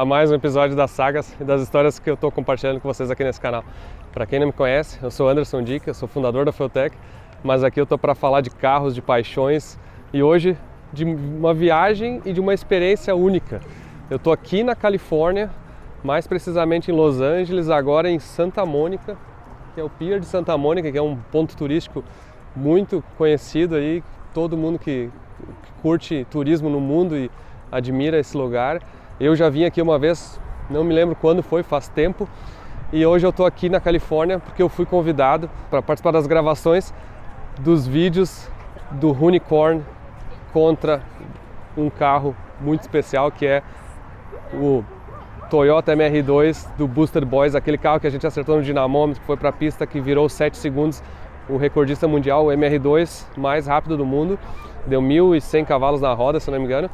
a mais um episódio das sagas e das histórias que eu estou compartilhando com vocês aqui nesse canal. Para quem não me conhece, eu sou Anderson Dick, eu sou fundador da Feutech, mas aqui eu estou para falar de carros, de paixões e hoje de uma viagem e de uma experiência única. Eu estou aqui na Califórnia, mais precisamente em Los Angeles, agora em Santa Mônica, que é o Pier de Santa Mônica, que é um ponto turístico muito conhecido aí, todo mundo que curte turismo no mundo e admira esse lugar. Eu já vim aqui uma vez, não me lembro quando foi, faz tempo, e hoje eu estou aqui na Califórnia porque eu fui convidado para participar das gravações dos vídeos do Unicorn contra um carro muito especial que é o Toyota MR2 do Booster Boys, aquele carro que a gente acertou no dinamômetro, que foi para a pista, que virou 7 segundos, o recordista mundial, o MR2 mais rápido do mundo, deu 1.100 cavalos na roda, se não me engano.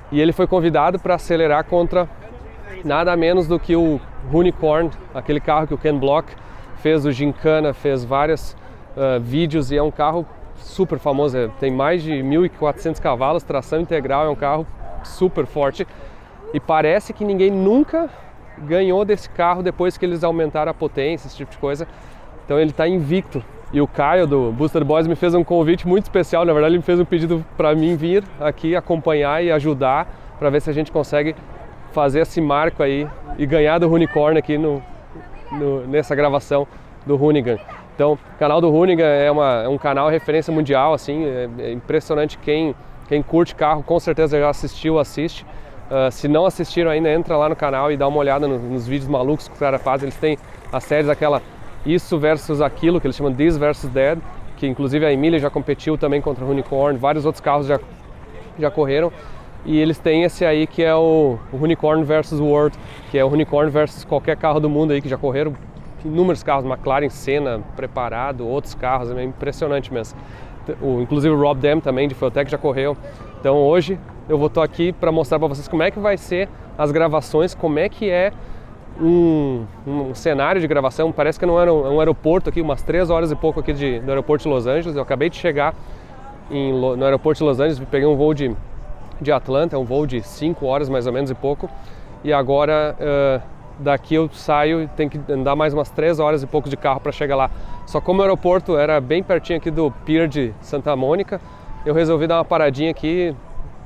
E ele foi convidado para acelerar contra nada menos do que o Unicorn, aquele carro que o Ken Block fez o Gincana, fez vários vídeos, e é um carro super famoso, tem mais de 1.400 cavalos, tração integral, é um carro super forte. E parece que ninguém nunca ganhou desse carro depois que eles aumentaram a potência, esse tipo de coisa. Então ele está invicto. E o Caio do Booster Boys me fez um convite muito especial, na verdade ele me fez um pedido para mim vir aqui acompanhar e ajudar para ver se a gente consegue fazer esse marco aí e ganhar do Unicorn aqui nessa gravação do Hoonigan. Então o canal do Hoonigan é um canal referência mundial, assim, é impressionante, quem curte carro com certeza já assistiu, assiste. Se não assistiram ainda, entra lá no canal e dá uma olhada nos vídeos malucos que os caras fazem. Eles têm as séries aquela Isso versus Aquilo, que eles chamam This versus That, que inclusive a Emília já competiu também contra o Unicorn, vários outros carros já correram. E eles têm esse aí que é o Unicorn versus World, que é o Unicorn versus qualquer carro do mundo aí, que já correram inúmeros carros, McLaren, Senna, preparado, outros carros, é impressionante mesmo. Inclusive o Rob Dam também, de Feutech, já correu. Então hoje eu vou estar aqui para mostrar para vocês como é que vai ser as gravações, como é que é um cenário de gravação. Parece que não era um aeroporto aqui, umas 3 horas e pouco aqui do aeroporto de Los Angeles. Eu acabei de chegar no aeroporto de Los Angeles, peguei um voo de Atlanta, um voo de 5 horas mais ou menos e pouco. E agora daqui eu saio e tenho que andar mais umas 3 horas e pouco de carro para chegar lá. Só como o aeroporto era bem pertinho aqui do Pier de Santa Mônica, eu resolvi dar uma paradinha aqui,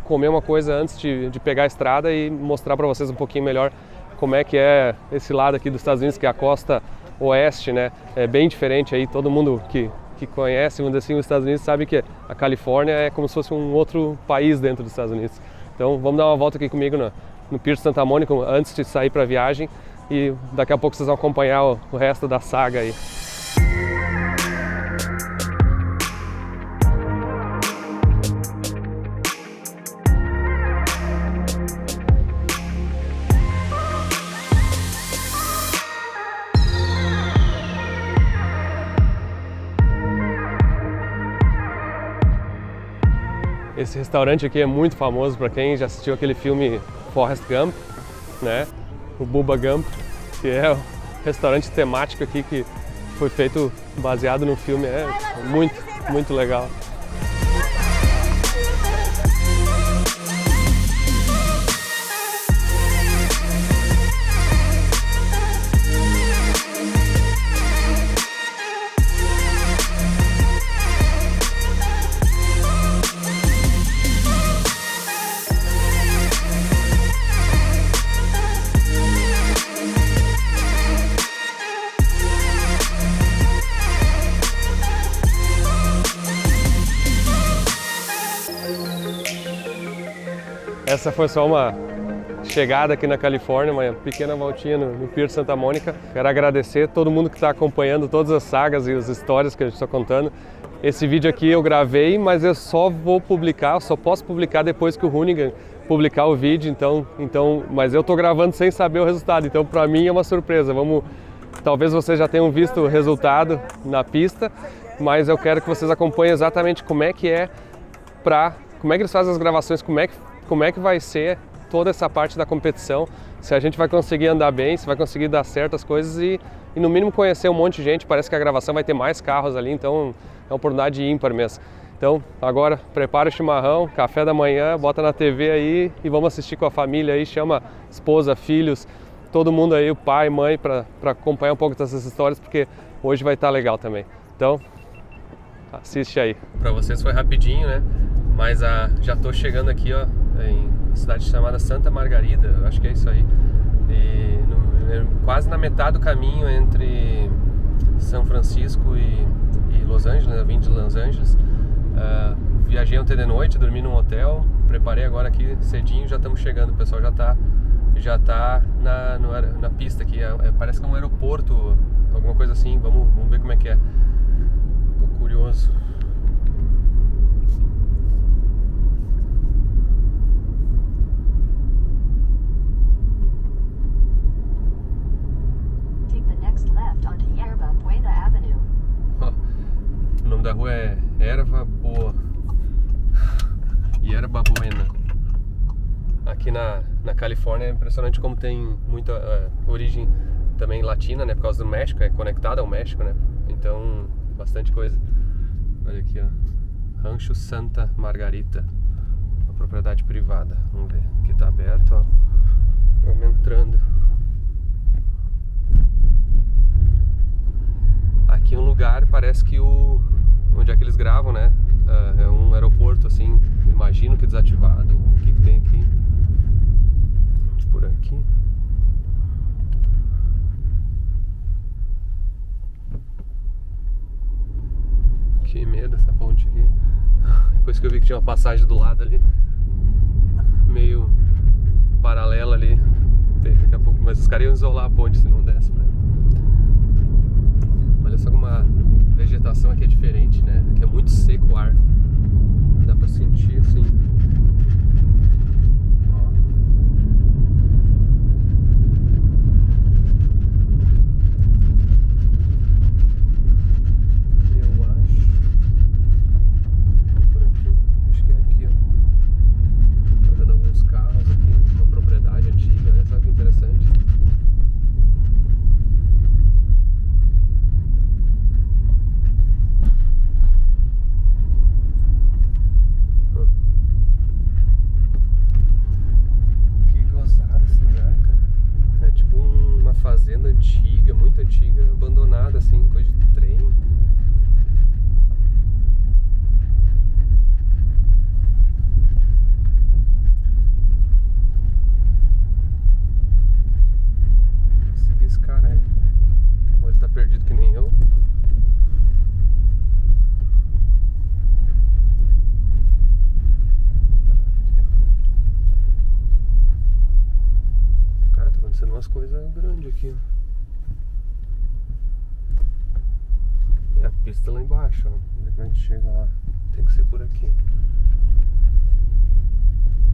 comer uma coisa antes de pegar a estrada e mostrar para vocês um pouquinho melhor como é que é esse lado aqui dos Estados Unidos, que é a costa oeste, né? É bem diferente aí, todo mundo que conhece, vamos dizer assim, os Estados Unidos sabe que a Califórnia é como se fosse um outro país dentro dos Estados Unidos. Então vamos dar uma volta aqui comigo no Pier de Santa Mônica antes de sair para a viagem e daqui a pouco vocês vão acompanhar o resto da saga aí. Esse restaurante aqui é muito famoso para quem já assistiu aquele filme Forrest Gump, né? O Bubba Gump, que é o restaurante temático aqui que foi feito baseado no filme, é muito, muito legal. Essa foi só uma chegada aqui na Califórnia, uma pequena voltinha no Pier de Santa Mônica. Quero agradecer a todo mundo que está acompanhando todas as sagas e as histórias que a gente está contando. Esse vídeo aqui eu gravei, mas eu só vou publicar, só posso publicar depois que o Hoonigan publicar o vídeo, mas eu estou gravando sem saber o resultado, então para mim é uma surpresa. Talvez vocês já tenham visto o resultado na pista, mas eu quero que vocês acompanhem exatamente como é que eles fazem as gravações, como é que vai ser toda essa parte da competição, se a gente vai conseguir andar bem, se vai conseguir dar certas coisas e no mínimo conhecer um monte de gente. Parece que a gravação vai ter mais carros ali, então é uma oportunidade ímpar mesmo. Então agora prepara o chimarrão, café da manhã, bota na TV aí e vamos assistir com a família aí, chama esposa, filhos, todo mundo aí, o pai, mãe, para acompanhar um pouco dessas histórias, porque hoje vai estar legal também. Então, assiste aí. Para vocês foi rapidinho, né? Mas já tô chegando aqui, ó, em cidade chamada Santa Margarida, eu acho que é isso aí. E quase na metade do caminho entre São Francisco e Los Angeles, eu vim de Los Angeles. Viajei ontem de noite, dormi num hotel, preparei agora aqui cedinho, já estamos chegando, o pessoal já tá na pista aqui, parece que é um aeroporto, alguma coisa assim, vamos ver como é que é. Tô curioso. Take the next left onto Yerba Buena Avenue. O nome da rua é Erva Boa. Yerba Buena. Aqui na Califórnia é impressionante como tem muita origem também latina, né? Por causa do México, é conectado ao México, né? Então, bastante coisa. Olha aqui, ó. Rancho Santa Margarita. Uma propriedade privada. Vamos ver. Aqui tá aberto, ó. Vamos entrando. Aqui é um lugar, parece que onde é que eles gravam, né? É um aeroporto, assim, imagino que desativado. O que tem aqui? Por aqui. Que medo essa ponte aqui. Depois que eu vi que tinha uma passagem do lado ali, meio paralela ali. Daqui a pouco, mas os caras iam isolar a ponte se não desse pra... Olha só como a vegetação aqui é diferente, né? Aqui é muito seco o ar. Dá pra sentir assim. Ó. Eu acho. Por aqui. Acho que é aqui, ó. Tô vendo alguns carros aqui. Uma propriedade antiga. Olha só que interessante. Fazenda antiga, muito antiga, abandonada assim, coisa de trem. Vou seguir esse cara aí. Ou ele tá perdido que nem eu. Cara, tá acontecendo umas coisas grandes aqui. É a pista lá embaixo, ó. Onde é que a gente chega lá? Tem que ser por aqui.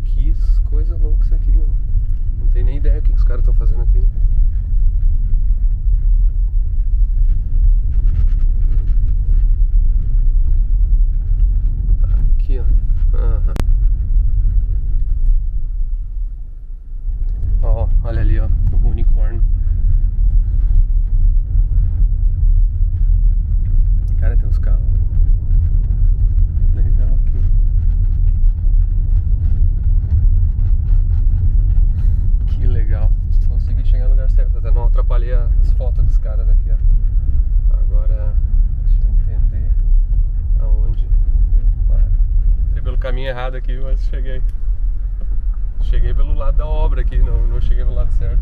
Que coisa louca isso aqui, mano. Não tenho nem ideia do que os caras estão fazendo aqui. Aqui, ó. Aham. Ó, olha ali, ó, o unicórnio. Cara, tem uns carros legal aqui. Que legal. Consegui chegar no lugar certo, até não atrapalhei as fotos dos caras aqui, ó. Agora, deixa eu entender aonde eu paro. Entrei pelo caminho errado aqui, mas cheguei. Cheguei pelo lado da obra aqui, não cheguei pelo lado certo.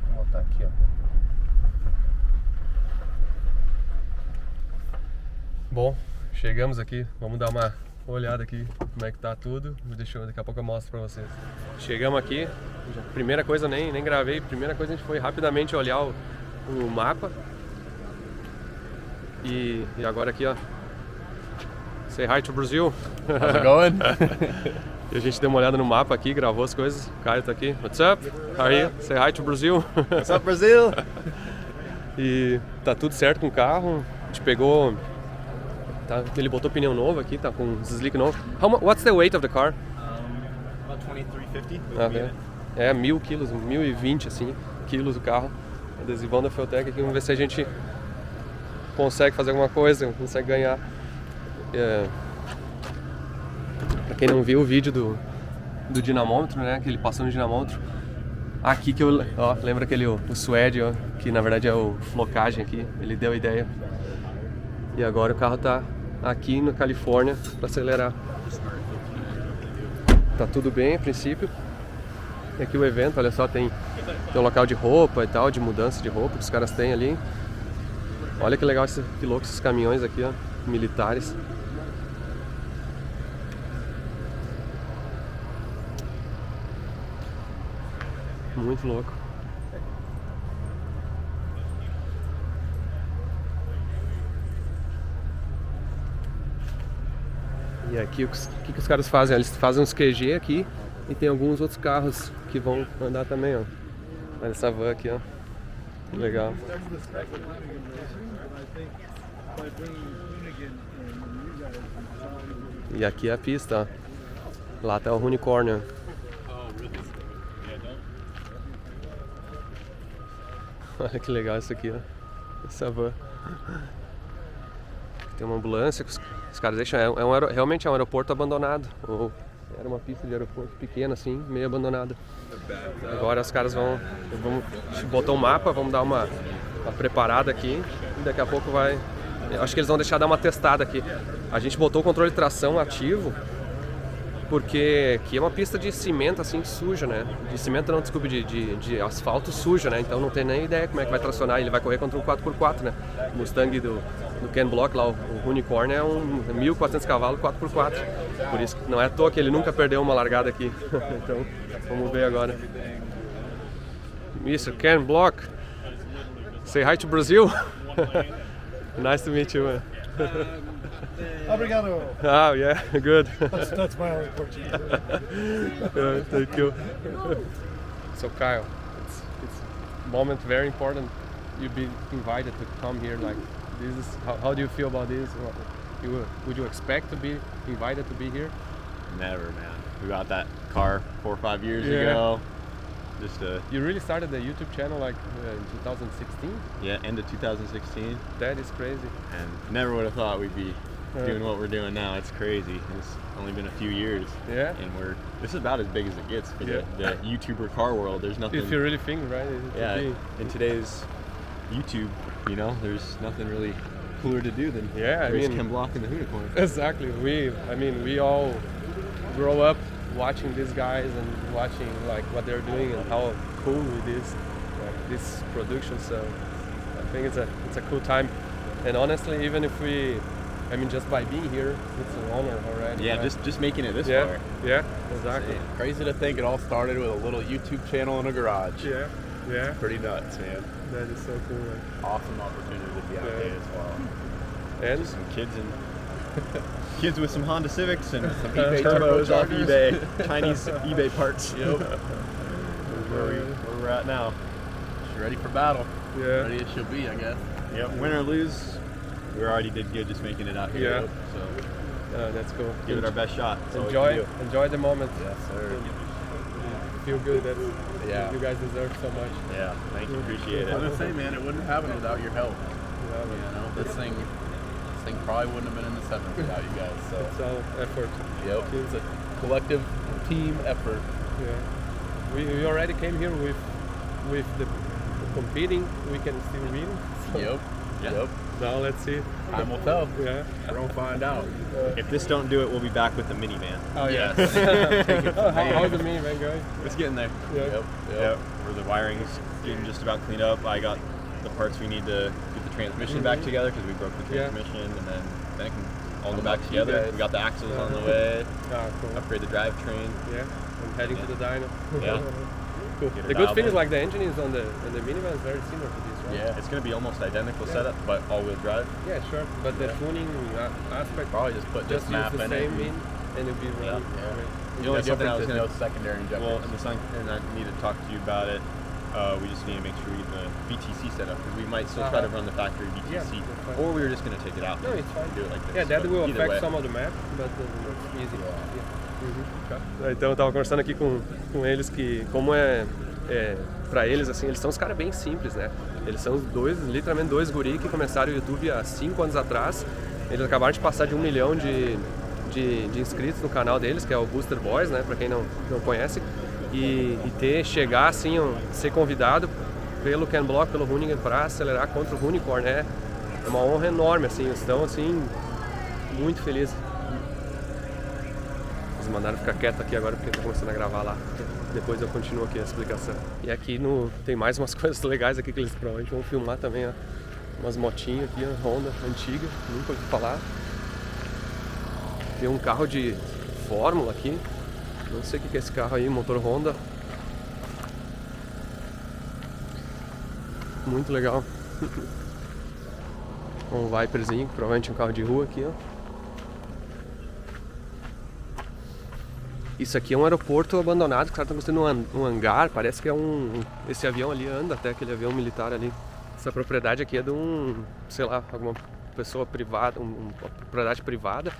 Vou botar aqui, ó. Bom, chegamos aqui, vamos dar uma olhada aqui como é que tá tudo. Daqui a pouco eu mostro pra vocês. Chegamos aqui, primeira coisa, nem gravei, primeira coisa a gente foi rapidamente olhar o mapa. E agora aqui, ó. Say hi to Brazil. How's it going? E a gente deu uma olhada no mapa aqui, gravou as coisas. O Caio tá aqui. What's up? How are you? Say hi to Brazil. What's up, Brazil? E tá tudo certo com o carro. A gente pegou... Tá, ele botou pneu novo aqui, tá com slick novo. What's the weight of the car? About 2350. É 1.000 quilos, 1.020 assim, quilos o carro. Adesivão da Feutec aqui, vamos ver se a gente consegue fazer alguma coisa, consegue ganhar. Pra quem não viu o vídeo do dinamômetro, né, aquele passando o dinamômetro, aqui que eu, ó, lembra aquele, o Suede, ó, que na verdade é o flocagem aqui, ele deu a ideia. E agora o carro tá aqui na Califórnia para acelerar. Tá tudo bem a princípio. E aqui o evento, olha só, tem um local de roupa e tal, de mudança de roupa que os caras têm ali. Olha que legal, que louco esses caminhões aqui, ó, militares. Muito louco. E aqui o que os caras fazem? Eles fazem uns QG aqui e tem alguns outros carros que vão andar também, ó. Olha essa van aqui, ó. Que legal. E aqui é a pista, ó. Lá tá o Unicorn, ó. Olha que legal isso aqui, ó. Essa van. Tem uma ambulância que os caras deixam. Realmente é um aeroporto abandonado. Ou era uma pista de aeroporto pequena, assim, meio abandonada. Agora os caras vão botar um mapa, vamos dar uma preparada aqui. E daqui a pouco vai. Acho que eles vão deixar dar uma testada aqui. A gente botou o controle de tração ativo. Porque aqui é uma pista de cimento assim suja, né? De cimento não, desculpe, de asfalto suja, né? Então não tem nem ideia como é que vai tracionar. Ele vai correr contra um 4x4, né? O Mustang do Ken Block lá, o Unicorn é um 1.400 cavalos 4x4. Por isso não é à toa que ele nunca perdeu uma largada aqui. Então vamos ver agora. Mr. Ken Block, say hi to Brazil. Nice to meet you, man. Obrigado. Oh yeah, good. That's my only Portuguese. Thank you. So Kyle, it's moment very important. You've been invited to come here. Like this is how do you feel about this? Would you expect to be invited to be here? Never, man. We got that car 4 or 5 years Yeah. ago. Just You really started the YouTube channel like in 2016? end of 2016, That is crazy. and never would have thought we'd be doing what we're doing now. It's crazy. It's only been a few years, Yeah. and this is about as big as it gets for the YouTuber car world. There's nothing. If you really think, right? It should Yeah, be. in today's YouTube, there's nothing really cooler to do than Yeah, I race mean- Ken Block in the Unicorn. Exactly. We all grow up watching these guys and watching like what they're doing and how cool it is, like this production. So I think it's a cool time. And honestly, even if just by being here, it's an honor already. Yeah, right? just making it this yeah, far. yeah, exactly. Crazy to think it all started with a little YouTube channel in a garage. Yeah, Pretty nuts, man. that is so cool. Man. Awesome opportunity to be out Yeah. there as well. And Just some kids with some Honda Civics and some eBay turbos off turbochargers. eBay, Chinese eBay parts. Yep. Where we're at now. She's ready for battle. yeah, Ready as she'll be, I guess. Yep. Win or lose, we already did good just making it out here. Yeah. So that's cool. give it our best shot. That's all we can Enjoy the moment. Yes, sir. Feel good. That's Yeah. you guys deserve so much. do. Yeah. Thank you. Appreciate I was it. gonna say, man, it wouldn't happen without your help. Yeah, man. You know, this thing probably wouldn't have been in the sevens without you guys. So, It's all effort. yep, it's a collective team effort. Yeah, we already came here with the competing. We can still win. So Yep. Yeah. Yep. Now let's see. Time will tell. Yeah. We're gonna find out. If this don't do it, we'll be back with the minivan. Oh yeah. Take it from How's me. the minivan going? It's getting there. Yeah. Yep. Yep. Where the wiring's getting just about cleaned up. I got the parts we need to get the transmission back together because we broke the Yeah. transmission, and then it can all go Come back up to you together. guys. We got the axles on the way. Ah, cool. Upgrade the drivetrain. Yeah. I'm heading to the dyno. Yeah. Cool. Get it The good thing is dialed in. like the engine is on the minivan is very similar to this, right? Yeah. It's going to be almost identical setup, but all-wheel drive. Yeah, sure. But the Yeah. tuning aspect, Probably just put just this use map the in same it. in, and it'll be really Yeah. great. The only That's something I difference was is no gonna- secondary injectors. Well, and I need to talk to you about it. We just need to make sure we get the VTC set up because we might still try to run the factory VTC, Yeah, that's fine. or we were just going to take it out. No, and it's fine. Do it like this. Yeah, that but will either affect way. some of the map, but it's easy. Yeah. Então eu tava conversando aqui com eles que como pra eles, assim, eles são uns caras bem simples, né? Eles são literalmente dois guri que começaram o YouTube há 5 anos atrás. Eles acabaram de passar de 1 milhão de inscritos no canal deles, que é o Booster Boys, né? Pra quem não conhece. E chegar assim, ser convidado pelo Ken Block, pelo Hoonigan pra acelerar contra o Unicorn, é uma honra enorme, assim. Eles estão, assim, muito felizes. Eles mandaram ficar quieto aqui agora porque tá começando a gravar lá. Depois eu continuo aqui a explicação. E aqui tem mais umas coisas legais aqui que eles provavelmente vão filmar também, ó. Umas motinhas aqui, ó, Honda antiga, nunca ouvi falar. Tem um carro de Fórmula aqui. Não sei o que é esse carro aí, motor Honda. Muito legal. Um Viperzinho, provavelmente um carro de rua aqui, ó. Isso aqui é um aeroporto abandonado, que os caras estão construindo um hangar, parece que é esse avião ali anda até aquele avião militar ali. Essa propriedade aqui é de sei lá, alguma pessoa privada, uma propriedade privada.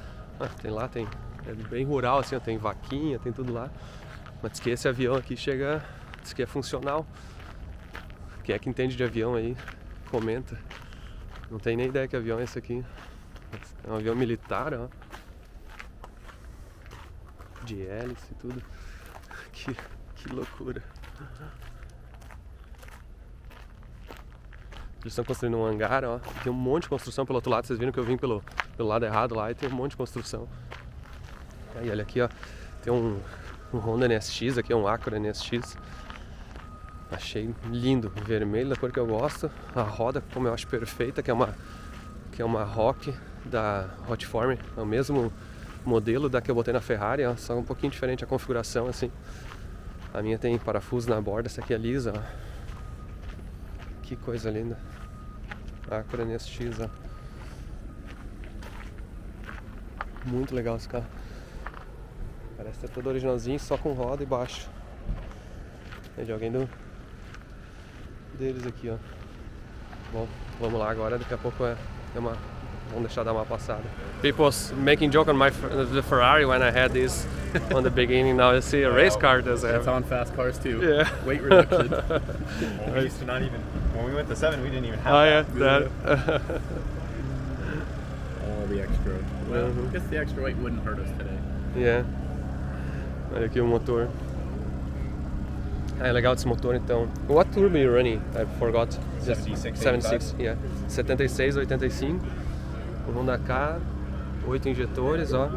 É bem rural assim, ó, tem vaquinha, tem tudo lá. Mas diz que esse avião aqui diz que é funcional. Quem é que entende de avião aí, comenta. Não tem nem ideia que avião é esse aqui. É um avião militar, ó. De hélice e tudo. Que loucura. Eles estão construindo um hangar, ó. Tem um monte de construção pelo outro lado. Vocês viram que eu vim pelo lado errado lá e tem um monte de construção. Aí olha aqui, ó. Tem um Honda NSX aqui, um Acura NSX. Achei lindo, vermelho, da cor que eu gosto. A roda, como eu acho perfeita, que é uma Rock da Hotform. É o mesmo modelo da que eu botei na Ferrari, ó, só um pouquinho diferente a configuração, assim. A minha tem parafuso na borda, essa aqui é lisa, ó. Que coisa linda. Acura NSX, ó. Muito legal esse carro. Parece ser todo originalzinho, só com roda e baixo. É de alguém deles aqui, ó. Bom, vamos lá agora, daqui a pouco vamos deixar dar uma passada. People making joke on the Ferrari when I had this on the beginning. Now I see a race car does have. It's on fast cars too. Yeah. Weight reduction. We used to not even, when we went to 7, we didn't even have Oh yeah, that. that. All the extra. Well, I guess the extra weight wouldn't hurt us today. Yeah. Olha aqui o motor. É legal esse motor então. What turbo you running? I forgot. 76, 76, yeah. 76, 85. O Honda K, 8 injetores, ó.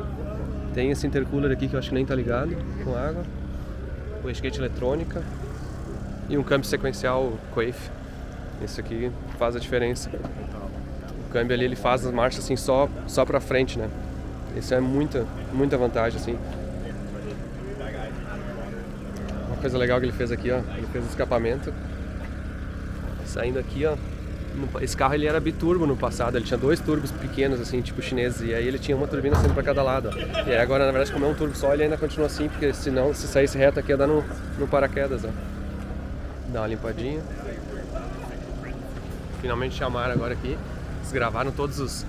Tem esse intercooler aqui que eu acho que nem tá ligado com água. O wastegate eletrônica. E um câmbio sequencial Quaife. Esse aqui faz a diferença. O câmbio ali ele faz as marchas assim só pra frente, né? Isso é muita vantagem assim. Uma coisa legal que ele fez aqui, ó, ele fez o escapamento saindo aqui, ó. Esse carro ele era biturbo no passado, ele tinha 2 turbos pequenos assim, tipo chineses, e aí ele tinha uma turbina saindo pra cada lado, ó. E aí agora na verdade como é um turbo só, ele ainda continua assim, porque senão se saísse reto aqui ia dar no paraquedas, ó. Dá uma limpadinha. Finalmente chamaram agora aqui, eles gravaram todos os...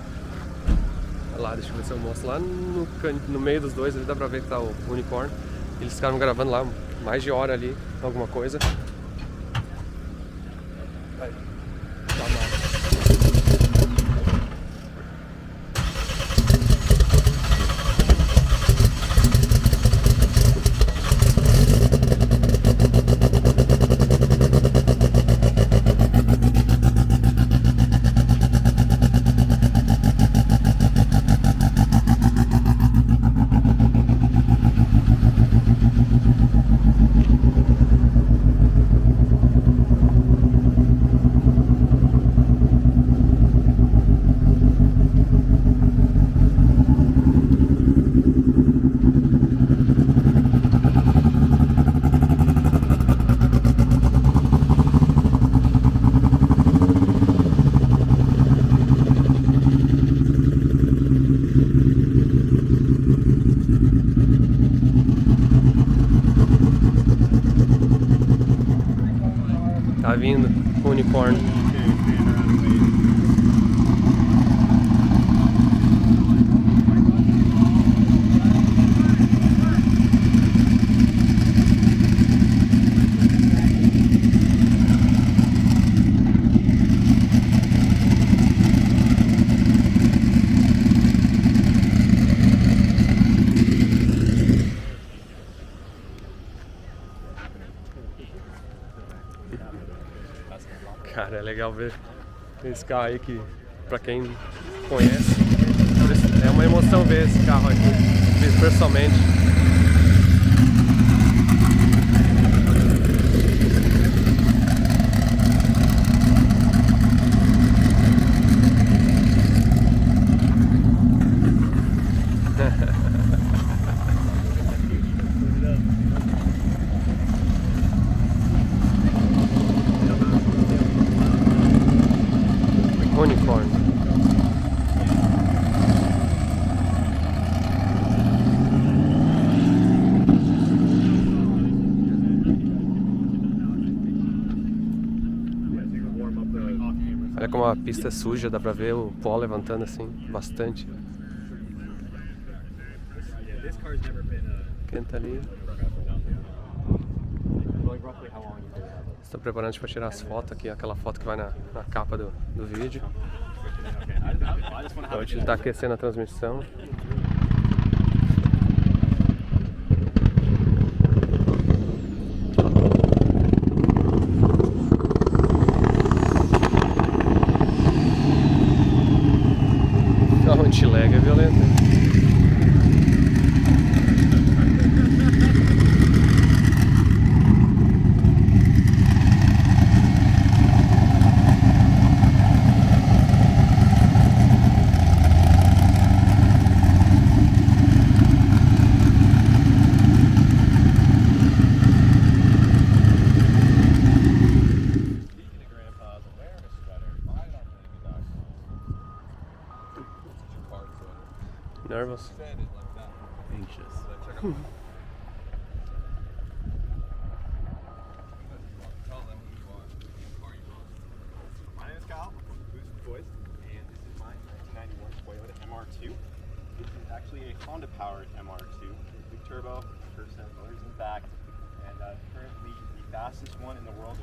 Olha lá, deixa eu ver se eu mostro lá no meio dos dois, ali dá pra ver que tá o Unicorn. Eles ficaram gravando lá mais de hora ali, alguma coisa. Vai. Tá mal. Tá vindo o Unicorn. Cara, é legal ver esse carro aí que, pra quem conhece, é uma emoção ver esse carro aqui, visto pessoalmente. Unicorn. Olha como a pista é suja, dá pra ver o pó levantando assim, bastante. Quem tá ali? Estou preparando para tirar as fotos aqui, aquela foto que vai na capa do vídeo. Então, a gente está aquecendo a transmissão. O anti-lag é violento. Nervous? Anxious. My name is Kyle, Boost Boys, and this is my 1991 Toyota MR2. This is actually a Honda-powered MR2, big turbo, first set of motors in the back, and currently the fastest one in the world.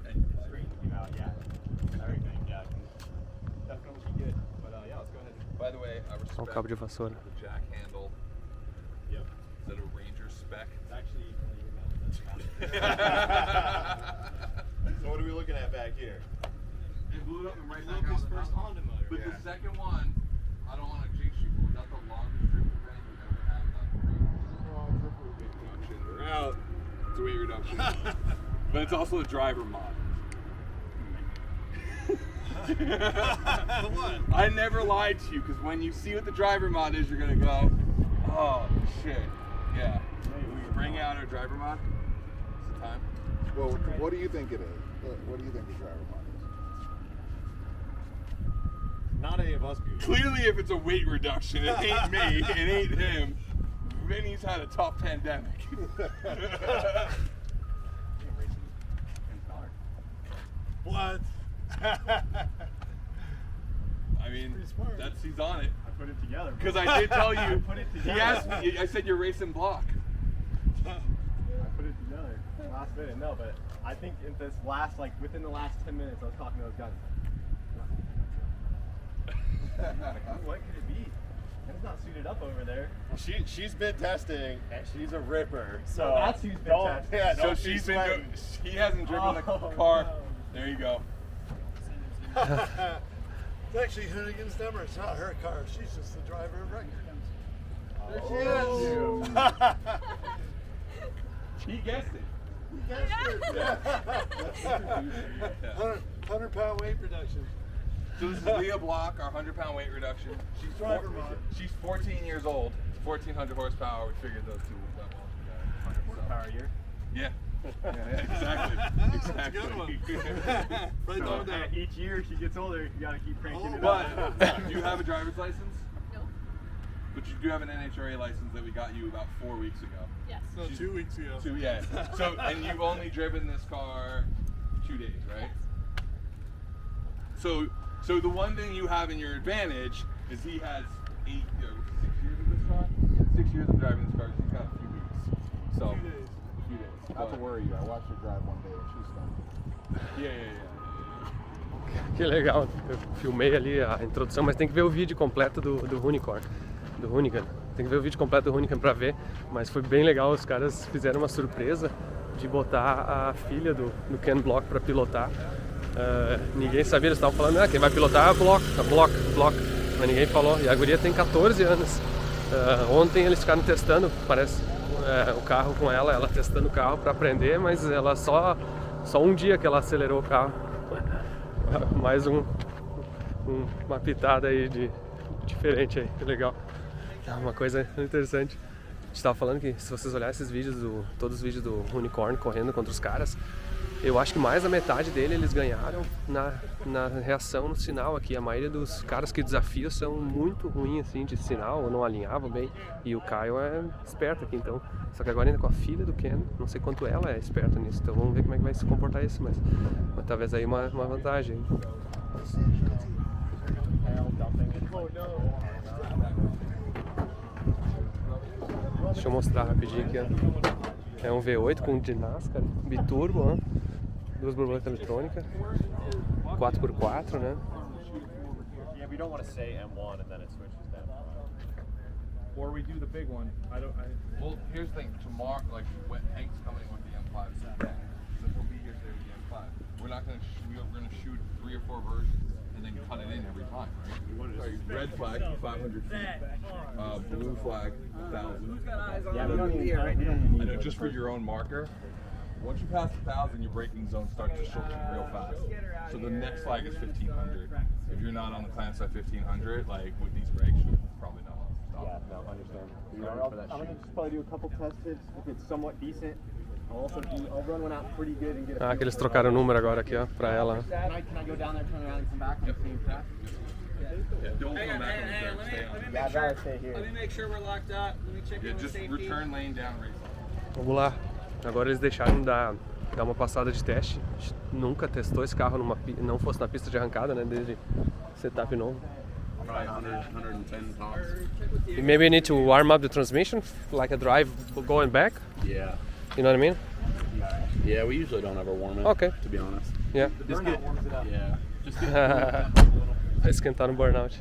Everything, yeah, definitely good. But yeah, let's go ahead. By the way, I Olha o cabo de vassoura. the jack handle. Yep. Is that a Ranger spec? It's actually So what are we looking at back here? It blew up and right Blew up his first Honda motor. But Yeah. the second one, I don't want to jinx you, but was that the longest drip event you've ever had on the road? Weight reduction. Well, it's a weight reduction. But it's also a driver mod. What? I never lied to you, because when you see what the driver mod is, you're gonna go, oh shit, yeah. We bring out our driver mod. It's the time. Well, what do you think it is? What do you think the driver mod is? Not any of us do. Clearly, if it's a weight reduction, it ain't me, it ain't him. Vinny's had a tough pandemic. What? I mean, he's on it. I put it together. Because I did tell you, put it he together. asked me, I said you're racing block. I put it together last minute. No, but I think in this last, within the last 10 minutes, I was talking to those guys. What could it be? It's not suited up over there. She's been testing and she's a ripper. So that's who's been testing. Yeah, So she's been, he hasn't driven the car. No. There you go. It's actually Hoonigan's number. It's not her car. She's just the driver of record. There she is. He guessed it. You guessed it. 100-pound weight reduction. So this is Leah Block, our 100-pound weight reduction. She's Driver mod. She's 14 years old. 1,400 horsepower. We figured those two would that well together. 100 horsepower a year. Yeah. Exactly. That's a good one. Right on there. Each year she gets older, you gotta keep cranking it But up. do you have a driver's license? No. But you do have an NHRA license that we got you about 4 weeks ago. Yes. So 2 weeks ago. Yeah. So and you've only driven this car 2 days, right? Yes. So the one thing you have in your advantage is he has 6 years of this car. 6 years of driving this car. He's got a few weeks. So. Few days. A few days. Not to worry you. I watched her drive one day and she's done. Yeah. Que legal, eu filmei ali a introdução, mas tem que ver o vídeo completo do Unicorn, do Hoonigan. Tem que ver o vídeo completo do Hoonigan pra ver, mas foi bem legal, os caras fizeram uma surpresa de botar a filha do Ken Block para pilotar. Ninguém sabia, eles estavam falando, quem vai pilotar é a Block, mas ninguém falou. E a guria tem 14 anos. Ontem eles ficaram testando, parece, o carro com ela testando o carro para aprender, mas ela só um dia que ela acelerou o carro. Mais uma pitada aí diferente aí, que legal. Uma coisa interessante. A gente estava falando que se vocês olharem esses vídeos, todos os vídeos do Unicorn correndo contra os caras, eu acho que mais da metade dele eles ganharam na reação no sinal aqui. A maioria dos caras que desafiam são muito ruins assim de sinal, ou não alinhavam bem. E o Kyle é esperto aqui, então. Só que agora ainda com a filha do Ken, não sei quanto ela é esperta nisso. Então vamos ver como é que vai se comportar isso, mas talvez aí uma vantagem. Deixa eu mostrar rapidinho aqui, ó. É um V8 com de NASCAR, biturbo, ó. 2 borboletas eletrônicas, 4x4, né? Yeah, we don't want to say M1 and then it switches down. Or we do the big one. Well, here's the thing. Tomorrow, like, when Hank's coming with the M5 Saturday, so he'll be here today with the M5. We're not gonna. We're gonna shoot 3 or 4 versions and then cut it in every time, right? Sorry, red flag 500 feet, blue flag 1,000. Yeah, we don't need it, right? We don't need I know, just for your own marker. Once you pass 1,000, your braking zone starts to shorten real fast. So the next flag is 1,500. If you're not on the clan side 1,500, like with these brakes, you're probably not on stop. Yeah, no, understand. I'm gonna just probably do a couple test hits. If it's somewhat decent, I'll run one out pretty good and get a Que eles trocaram o número agora aqui, ó, pra ela. Can I go down there, turn around and come back on the same track? Yeah, don't come back on the dirt. Stay on it. Yeah, I'd rather stay here. Let me make sure we're locked up. Let me check Yeah, in with just safety. return lane down race. Vamos lá. Agora eles deixaram dar uma passada de teste. A gente nunca testou esse carro não fosse na pista de arrancada, né? Desde setup novo. Probably 110 tops. Maybe you need to warm up the transmission, like a drive going back. Yeah. You know what I mean? Yeah, we usually don't ever warm it. Okay. To be honest. Yeah. Just get, yeah. Just get Vai esquentar no burnout.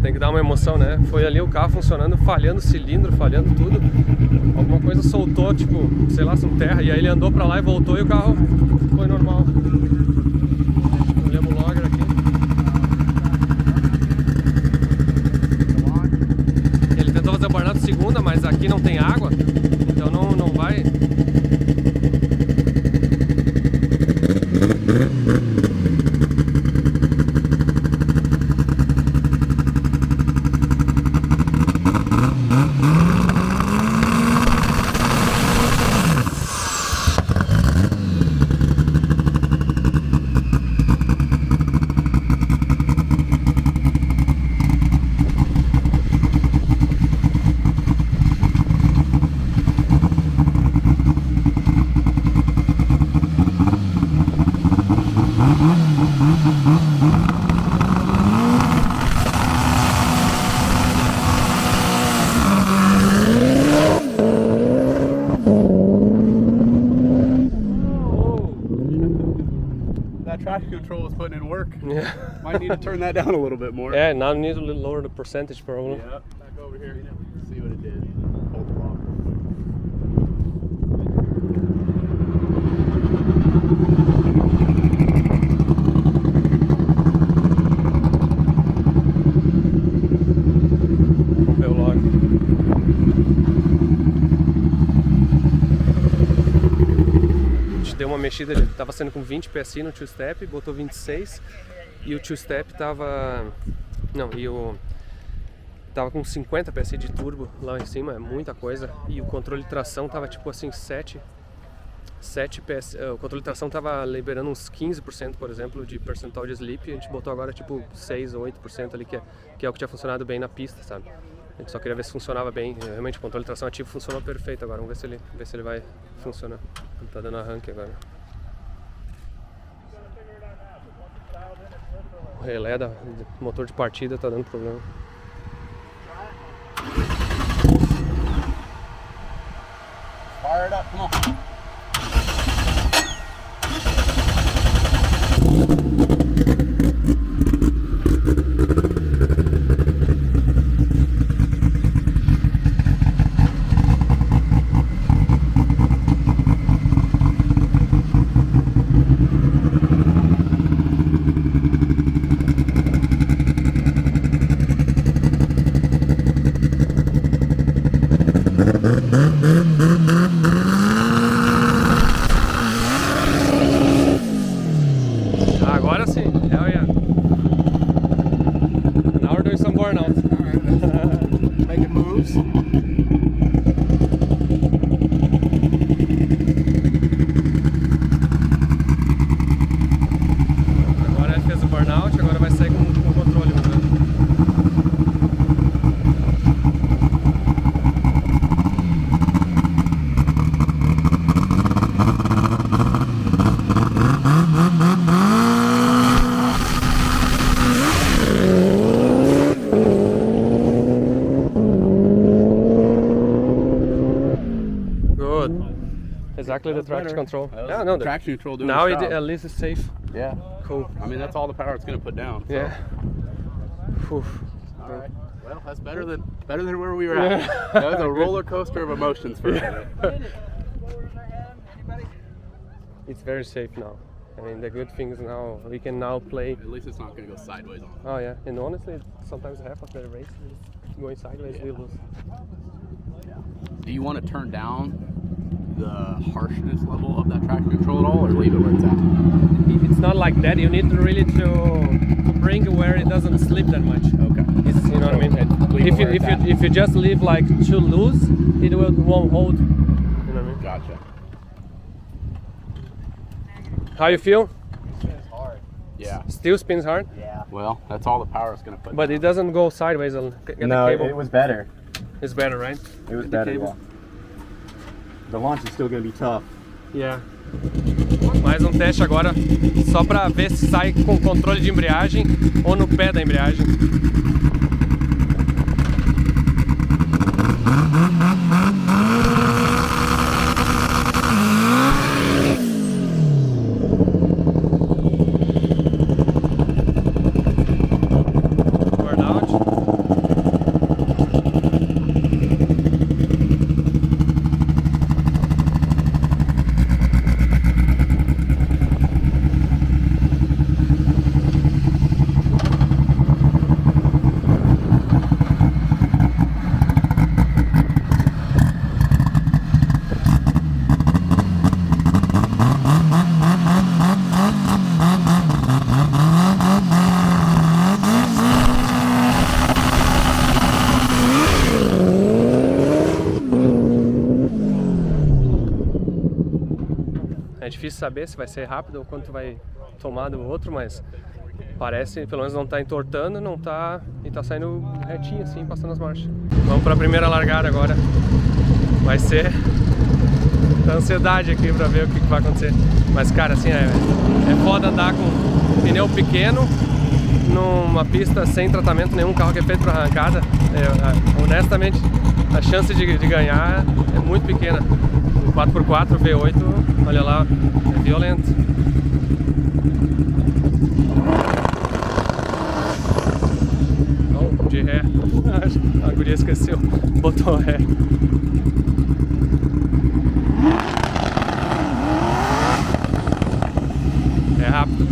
Tem que dar uma emoção, né? Foi ali o carro funcionando, falhando o cilindro, falhando tudo. Alguma coisa soltou, tipo, sei lá, some terra. E aí ele andou pra lá e voltou e o carro foi normal. Olhamos o logger aqui. Ele tentou fazer o burnout segunda, mas aqui não tem água. Então não vai. that traction control is putting in work. Yeah. Might need to turn that down a little bit more. Yeah, now need to lower the percentage probably. Yep. Back over here. See what it did. Hold the block real quick. mexido, ele tava saindo com 20 PSI no two-step, botou 26 e o two-step tava... Não, e o... Tava com 50 PSI de turbo lá em cima, é muita coisa. E o controle de tração tava tipo assim 7 PSI. O controle de tração tava liberando uns 15%, por exemplo, de percentual de sleep. A gente botou agora tipo 6 ou 8% ali, que é o que tinha funcionado bem na pista, sabe? A gente só queria ver se funcionava bem. Realmente o controle de tração ativo funcionou perfeito agora. Vamos ver se ele vai funcionar. Ele tá dando arranque agora. O relé do motor de partida tá dando problema. Fire it up, come on. Agora sim, hell yeah. Now we're doing some burnout. Making moves. Agora ele fez o burnout, agora vai sair com o controle, vamos ver. Exactly the traction control. Yeah, no, Traction control doing now its job. at least it's safe. Yeah. Cool. I mean, that's all the power it's going to put down. So. Yeah. Whew. All right. Well, that's better than where we were at. That was a roller coaster of emotions for a minute. It's very safe now. I mean, the good thing is now we can now play. At least it's not going to go sideways on us. Oh yeah, and honestly, sometimes half of the race is going sideways. We lose. Do you want to turn down the harshness level of that traction control at all, or leave it where it's at? It's not like that. You need to really to bring where it doesn't slip that much. Okay. It's, you know what I mean? Leave it where it's at. If you just leave like too loose, it won't hold. You know what I mean? Gotcha. How you feel? Yeah. Still spins hard, Well, that's all the power it's going to put but down. it doesn't go sideways. Get No, the cable. it was better. It's better, right? It was Get the better, cable. yeah. The launch is still going to be tough. Yeah. Mais um teste agora, só pra ver se sai com controle de embreagem ou no pé da embreagem. Burnout. É difícil saber se vai ser rápido ou quanto vai tomar do outro, mas parece, pelo menos não tá entortando, não tá, e tá saindo retinho assim, passando as marchas. Vamos pra primeira largada agora. Vai ser ansiedade aqui pra ver o que vai acontecer. Mas cara, assim, é foda andar com pneu pequeno numa pista sem tratamento nenhum, carro que é feito pra arrancada. Honestamente, a chance de ganhar é muito pequena. 4x4 V8, olha lá, é violento. Oh, de ré. A guria esqueceu, botou ré. É rápido.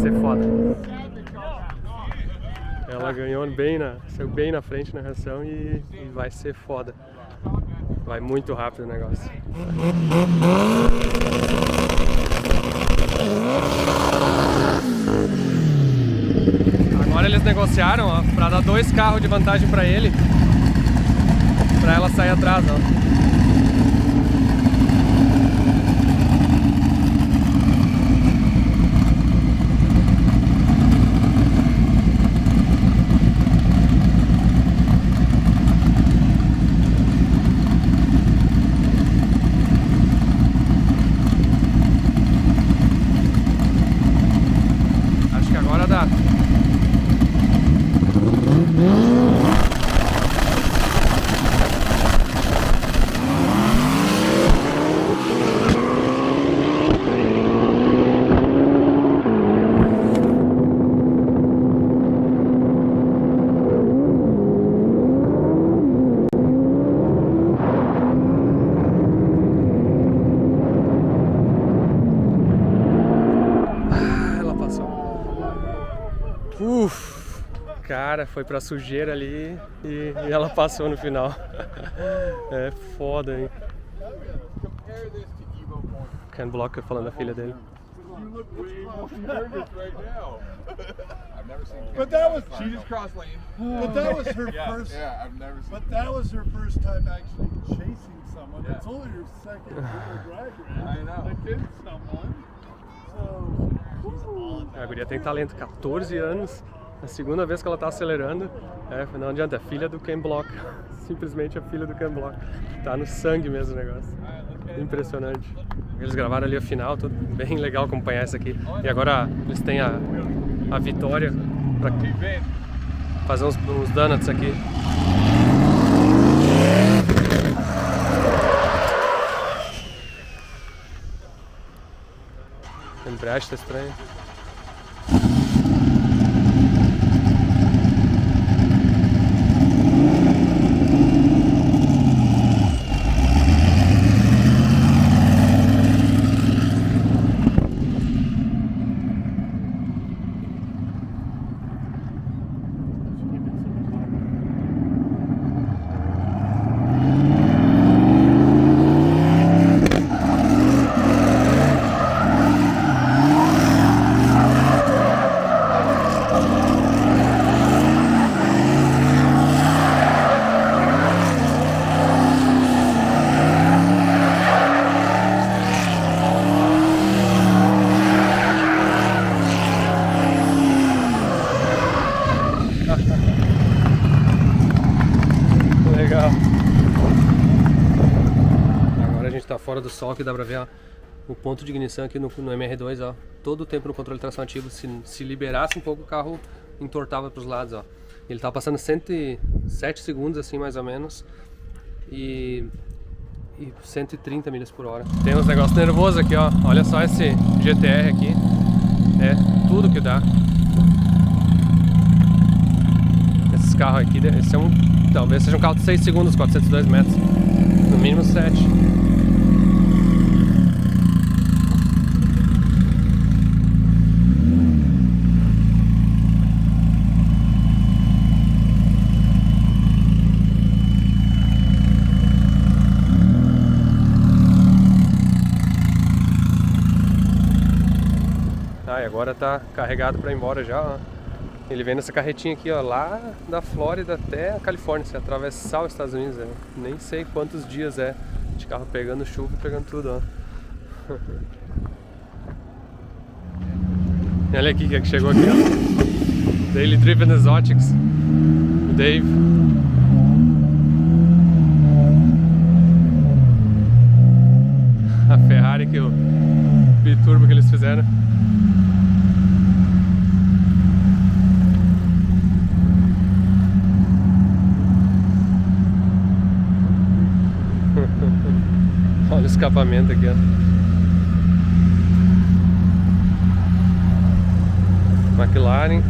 ser foda. Ela ganhou saiu bem na frente na reação e vai ser foda. Vai muito rápido o negócio. Agora eles negociaram, ó, pra dar 2 carros de vantagem pra ele, pra ela sair atrás, ó. Acho que agora dá. Cara, foi pra sujeira ali e ela passou no final. É foda, hein? Ken Block falando da filha dele. But that was She just crossed lane. But that was her first. Yeah, I've never seen. But that was her first time actually chasing someone. Yeah. It's only her second real drag race. I know. Against someone. So. A guria tem talento, 14 anos, a segunda vez que ela tá acelerando. Não adianta, é filha do Ken Block. Simplesmente a filha do Ken Block. Tá no sangue mesmo o negócio. Impressionante. Eles gravaram ali a final, tudo bem legal acompanhar isso aqui. E agora eles têm a vitória pra fazer uns donuts aqui. A embreagem tá estranha. Legal. Agora a gente tá fora do sol, que dá pra ver, ó, o ponto de ignição aqui no MR2, ó. Todo o tempo no controle de tração ativo, se liberasse um pouco o carro entortava pros lados, ó. Ele tava passando 107 segundos assim mais ou menos e 130 milhas por hora. Tem uns negócios nervosos aqui, ó. Olha só esse GTR aqui. É tudo que dá. Esses carros aqui, esse é talvez seja um carro de 6 segundos, 402 metros. No mínimo 7. E agora tá carregado para ir embora já, ó. Ele vem nessa carretinha aqui, ó, lá da Flórida até a Califórnia. Se atravessar os Estados Unidos, nem sei quantos dias é de carro pegando chuva e pegando tudo, ó. E olha aqui quem é que chegou aqui, ó. Daily Driven Exotics. O Dave. A Ferrari que o biturbo que eles fizeram. Olha o escapamento aqui, ó. McLaren.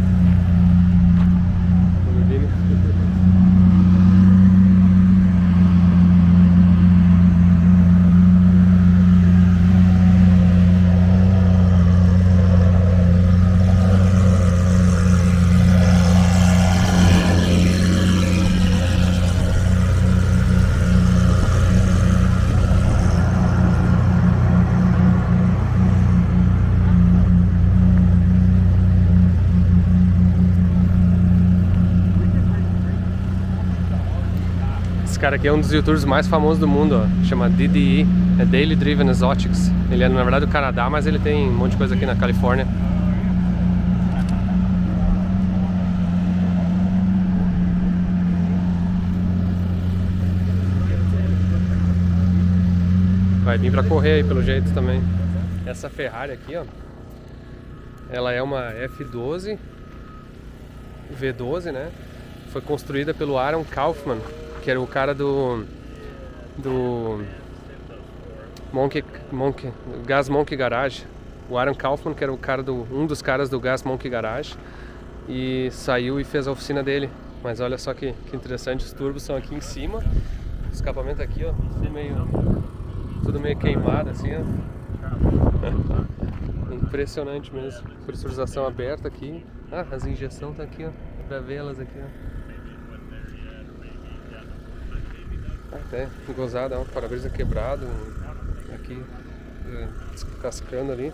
cara aqui é um dos youtubers mais famosos do mundo, ó. Chama DDE, é Daily Driven Exotics. Ele é na verdade do Canadá, mas ele tem um monte de coisa aqui na Califórnia. Vai vir pra correr aí pelo jeito também. Essa Ferrari aqui, ó, ela é uma F12 V12, né? Foi construída pelo Aaron Kaufman, que era o cara do Gas Monkey Garage. O Aaron Kaufman, que era o cara um dos caras do Gas Monkey Garage, e saiu e fez a oficina dele. Mas olha só que interessante, os turbos são aqui em cima, o escapamento aqui, ó, tudo meio queimado assim, ó. Impressionante mesmo. Pressurização aberta aqui. Ah, as injeções tá aqui, ó. Pra vê-las aqui, ó. Até gozada, ó. Para-brisa quebrado. Aqui, descascando ali.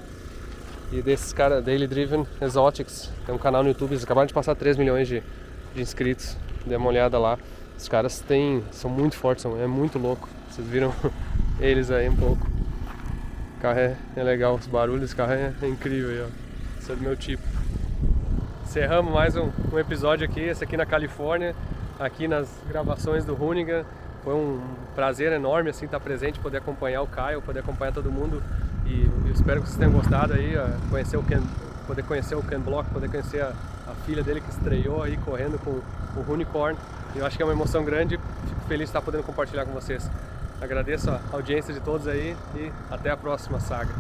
E desses caras, Daily Driven Exotics. Tem um canal no YouTube. Eles acabaram de passar 3 milhões de inscritos. Dê uma olhada lá. Os caras são muito fortes, é muito louco. Vocês viram eles aí um pouco. O carro é legal, os barulhos desse carro é incrível aí, ó. Esse é do meu tipo. Encerramos mais um episódio aqui, esse aqui na Califórnia, aqui nas gravações do Hoonigan. Foi um prazer enorme assim estar presente, poder acompanhar o Kyle, poder acompanhar todo mundo. E eu espero que vocês tenham gostado aí, poder conhecer o Ken Block, poder conhecer a filha dele que estreou aí correndo com o Unicorn. Eu acho que é uma emoção grande, fico feliz de estar podendo compartilhar com vocês. Agradeço a audiência de todos aí e até a próxima saga.